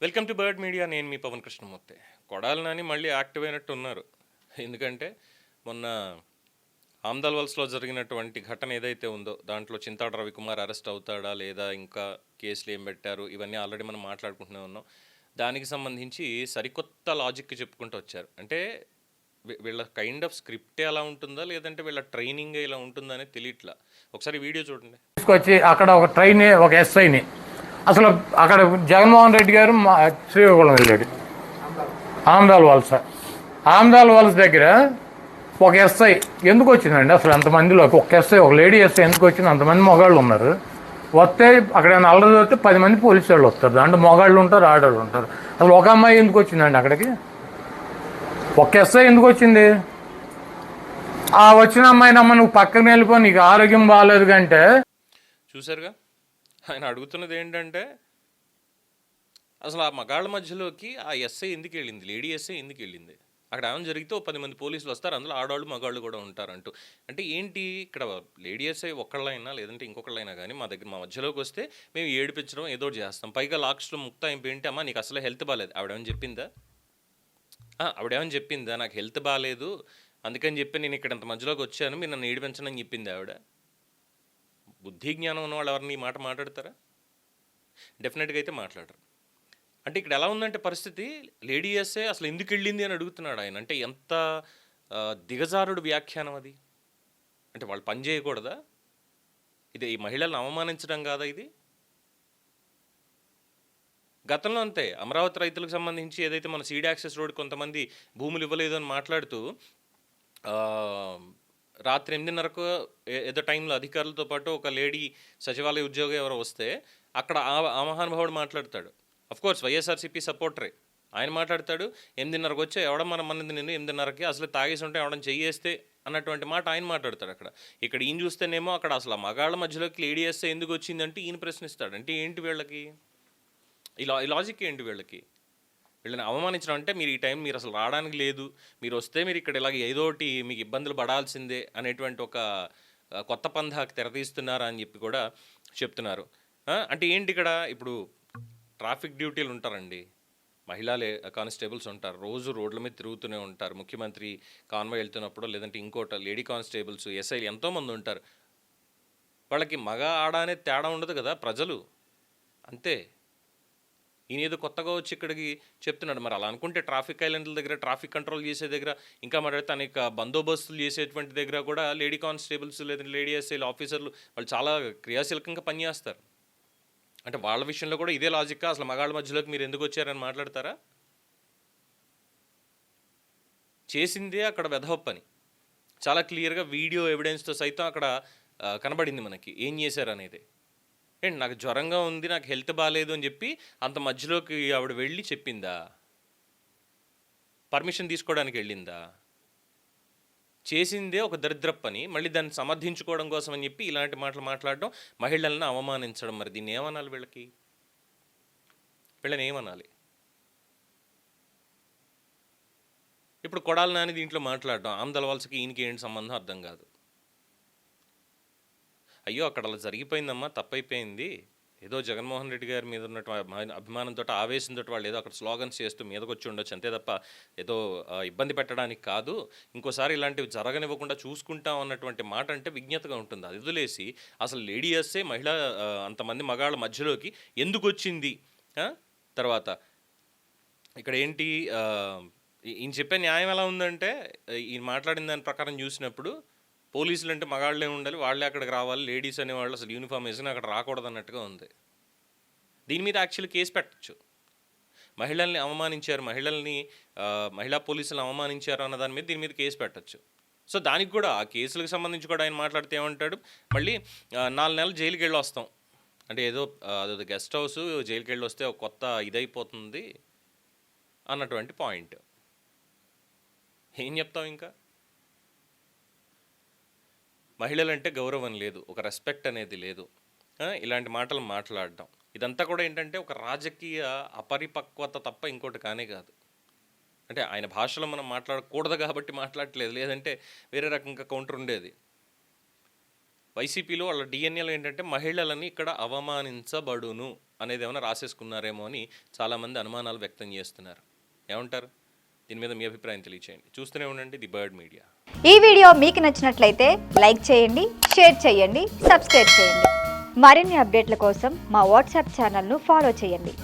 Welcome to bird media. నేను మీ పవన్ కృష్ణమూర్తి. కొడాలి నాని మళ్ళీ active అయినట్టు ఉన్నారు. ఎందుకంటే మొన్న ఆమ్దాల్ వలసలో జరిగినటువంటి ఘటన ఏదైతే ఉందో దాంట్లో చింతాడ రవికుమార్ అరెస్ట్ అవుతాడా లేదా, ఇంకా కేసులు ఏం పెట్టారు, ఇవన్నీ ఆల్రెడీ మనం మాట్లాడుకుంటూనే ఉన్నాం. దానికి సంబంధించి సరికొత్త లాజిక్ చెప్పుకుంటూ వచ్చారు. అంటే వీళ్ళ కైండ్ ఆఫ్ స్క్రిప్ట్ ఎలా ఉంటుందా లేదంటే వీళ్ళ ట్రైనింగ్ ఇలా ఉంటుందా అనేది తెలియట్లా. ఒకసారి వీడియో చూడండి. తీసుకొచ్చి అక్కడ ఒక ట్రైన్ ఒక ఎస్ఐని అసలు అక్కడ జగన్మోహన్ రెడ్డి గారు శ్రీకాకుళం వెళ్ళాడు. ఆమ్దాల్ వలస దగ్గర ఒక ఎస్ఐ ఎందుకు వచ్చిందండి? అసలు అంతమందిలో ఒక ఎస్ఐ, ఒక లేడీ ఎస్ఐ ఎందుకు వచ్చింది? అంతమంది మగాళ్ళు ఉన్నారు. వస్తే అక్కడ అల్లరి వస్తే 10 మంది పోలీసు వాళ్ళు వస్తారు. దాంట్లో మగాళ్ళు ఉంటారు, ఆడవాళ్ళు ఉంటారు. అసలు ఒక అమ్మాయి ఎందుకు వచ్చిందండి అక్కడికి? ఒక ఎస్ఐ ఎందుకు వచ్చింది? ఆ వచ్చిన అమ్మాయిని అమ్మ నువ్వు పక్కన వెళ్ళిపో, నీకు ఆరోగ్యం బాగాలేదు కంటే. చూసారుగా, ఆయన అడుగుతున్నది ఏంటంటే అసలు ఆ మగాళ్ళ మధ్యలోకి ఆ ఎస్ఐ ఎందుకు వెళ్ళింది, లేడీ ఎస్ఐ ఎందుకు వెళ్ళింది? అక్కడ ఏమైనా జరిగితే 10 మంది పోలీసులు వస్తారు, అందులో ఆడవాళ్ళు మగాళ్ళు కూడా ఉంటారంటూ. అంటే ఏంటి ఇక్కడ లేడీ ఎస్ఐ ఒక్కళ్ళైనా లేదంటే ఇంకొకళ్ళైనా కానీ మా మధ్యలోకి వస్తే మేము ఏడిపించడం ఏదో చేస్తాం. పైగా లాస్ట్లో ముక్తాయింపు ఏంటి, అమ్మా నీకు అసలు హెల్త్ బాగాలేదు. ఆవిడేమని చెప్పిందా నాకు హెల్త్ బాగాలేదు అందుకని చెప్పి నేను ఇక్కడ ఇంత మధ్యలోకి వచ్చాను, మీరు నన్ను ఏడిపించడం అని చెప్పింది ఆవిడ? బుద్ధి జ్ఞానం ఉన్న వాళ్ళు ఎవరిని ఈ మాట మాట్లాడతారా? డెఫినెట్గా అయితే మాట్లాడరు. అంటే ఇక్కడ ఎలా ఉందంటే పరిస్థితి, లేడీ ఎస్ఏ అసలు ఎందుకు వెళ్ళింది అని అడుగుతున్నాడు ఆయన. అంటే ఎంత దిగజారుడు వ్యాఖ్యానం అది. అంటే వాళ్ళు పని చేయకూడదా? ఇది ఈ మహిళలను అవమానించడం కాదా ఇది? గతంలో అంతే అమరావతి రైతులకు సంబంధించి ఏదైతే మన సీడ్ యాక్సెస్ రోడ్ కొంతమంది భూములు ఇవ్వలేదు అని మాట్లాడుతూ రాత్రి 8:30కు ఏదో టైంలో అధికారులతో పాటు ఒక లేడీ సచివాలయ ఉద్యోగి ఎవరో వస్తే అక్కడ ఆ మహానుభావుడు మాట్లాడతాడు. అఫ్కోర్స్ వైఎస్ఆర్సీపీ సపోర్టరే. ఆయన మాట్లాడతాడు, 8:30కు వచ్చే ఎవడం మనది నేను 8:30కి అసలు తాగేసి ఉంటే ఎవడం చెయ్యేస్తే అన్నటువంటి మాట ఆయన మాట్లాడతాడు అక్కడ. ఇక్కడ ఈయన చూస్తేనేమో అక్కడ అసలు ఆ మగాళ్ళ మధ్యలోకి లేడీ వేస్తే ఎందుకు వచ్చిందంటే ఈయన ప్రశ్నిస్తాడు. అంటే ఏంటి వీళ్ళకి ఈ లాజిక్ ఏంటి? వీళ్ళని అవమానించడం అంటే మీరు ఈ టైం మీరు అసలు రావడానికి లేదు, మీరు వస్తే మీరు ఇక్కడ ఇలాగ ఏదోటి మీకు ఇబ్బందులు పడాల్సిందే అనేటువంటి ఒక కొత్త పంధాకి తెరతీస్తున్నారా అని చెప్పి కూడా చెప్తున్నారు. అంటే ఏంటి ఇక్కడ ఇప్పుడు ట్రాఫిక్ డ్యూటీలు ఉంటారండి, మహిళా కానిస్టేబుల్స్ ఉంటారు, రోజు రోడ్ల మీద తిరుగుతూనే ఉంటారు. ముఖ్యమంత్రి కాన్వాయ్ వెళ్తున్నప్పుడు లేదంటే ఇంకోట లేడీ కానిస్టేబుల్స్, ఎస్ఐలు ఎంతోమంది ఉంటారు. వాళ్ళకి మగ ఆడ అనేది తేడా ఉండదు కదా, ప్రజలు అంతే. ఈయన ఏదో కొత్తగా వచ్చి ఇక్కడికి చెప్తున్నాడు. మరి అలా అనుకుంటే ట్రాఫిక్ ఐలాండ్ల దగ్గర, ట్రాఫిక్ కంట్రోల్ చేసే దగ్గర, ఇంకా మరి తనకి బందోబస్తులు చేసేటువంటి దగ్గర కూడా లేడీ కానిస్టేబుల్స్ లేదంటే లేడీ ఎస్ఐలు ఆఫీసర్లు వాళ్ళు చాలా క్రియాశీలకంగా పనిచేస్తారు. అంటే వాళ్ళ విషయంలో కూడా ఇదే లాజిక్. అసలు మగాళ్ళ మధ్యలోకి మీరు ఎందుకు వచ్చారని మాట్లాడతారా? చేసిందే అక్కడ వెధవ పని. చాలా క్లియర్గా వీడియో ఎవిడెన్స్తో సైతం అక్కడ కనబడింది మనకి ఏం చేశారనేది. ఏంటి నాకు జ్వరంగా ఉంది, నాకు హెల్త్ బాగాలేదు అని చెప్పి అంత మధ్యలోకి ఆవిడ వెళ్ళి చెప్పిందా? పర్మిషన్ తీసుకోవడానికి వెళ్ళిందా? చేసిందే ఒక దరిద్ర పని, మళ్ళీ దాన్ని సమర్థించుకోవడం కోసం అని చెప్పి ఇలాంటి మాటలు మాట్లాడడం, మహిళలను అవమానించడం. మరి దీన్ని ఏమనాలి? వీళ్ళని ఏమనాలి? ఇప్పుడు కొడాలి నాని దీంట్లో మాట్లాడడం, ఆమ్దాల్ వలసకి ఈయనకి ఏంటి సంబంధం అర్థం కాదు. అయ్యో అక్కడ అలా జరిగిపోయిందమ్మా, తప్పైపోయింది. ఏదో జగన్మోహన్ రెడ్డి గారి మీద ఉన్నటువంటి అభిమానంతో, ఆవేశంతో వాళ్ళు ఏదో అక్కడ స్లోగన్స్ చేస్తూ మీదకి వచ్చి ఉండొచ్చు అంతే తప్ప ఏదో ఇబ్బంది పెట్టడానికి కాదు. ఇంకోసారి ఇలాంటివి జరగనివ్వకుండా చూసుకుంటాం అన్నటువంటి మాట అంటే విజ్ఞతగా ఉంటుంది. అది వదిలేసి అసలు లేడీ ఎస్ఏ మహిళ అంతమంది మగాళ్ళ మధ్యలోకి ఎందుకు వచ్చింది? తర్వాత ఇక్కడ ఏంటి ఈయన చెప్పే న్యాయం ఎలా ఉందంటే, ఈయన మాట్లాడిన దాని ప్రకారం చూసినప్పుడు పోలీసులు అంటే మగాళ్ళే ఉండాలి, వాళ్ళే అక్కడికి రావాలి, లేడీస్ అనేవాళ్ళు అసలు యూనిఫామ్ వేసుకుని అక్కడ రాకూడదు అన్నట్టుగా ఉంది. దీని మీద యాక్చువల్లీ కేసు పెట్టచ్చు. మహిళల్ని అవమానించారు, మహిళా పోలీసులను అవమానించారు అన్న దాని మీద దీని మీద కేసు పెట్టచ్చు. సో దానికి కూడా ఆ కేసులకు సంబంధించి కూడా ఆయన మాట్లాడితే ఏమంటాడు, మళ్ళీ 4 నెలలు జైలుకి వెళ్ళి వస్తాం అంటే ఏదో అదే గెస్ట్ హౌస్, జైలుకి వెళ్ళి వస్తే ఒక కొత్త ఇదైపోతుంది అన్నటువంటి పాయింట్. ఏం చెప్తాం ఇంకా? మహిళలంటే గౌరవం లేదు, ఒక రెస్పెక్ట్ అనేది లేదు, ఇలాంటి మాటలు మాట్లాడడం ఇదంతా కూడా ఏంటంటే ఒక రాజకీయ అపరిపక్వత తప్ప ఇంకోటి కానే కాదు. అంటే ఆయన భాషలో మనం మాట్లాడకూడదు కాబట్టి మాట్లాడట్లేదు, లేదంటే వేరే రకంగా కౌంటర్ ఉండేది. వైసీపీలో వాళ్ళ డిఎన్ఏలో ఏంటంటే మహిళలని ఇక్కడ అవమానించబడును అనేది ఏమైనా రాసేసుకున్నారేమో అని చాలామంది అనుమానాలు వ్యక్తం చేస్తున్నారు. ఏమంటారు? దీని మీద మీ అభిప్రాయం తెలియచేయండి. చూస్తూనే ఉండండి ది బర్డ్ మీడియా. ఈ వీడియో మీకు నచ్చినట్లయితే లైక్ చేయండి, షేర్ చేయండి, సబ్స్క్రైబ్ చేయండి. మరిన్ని అప్డేట్ల కోసం మా వాట్సాప్ ఛానల్ను ఫాలో చేయండి.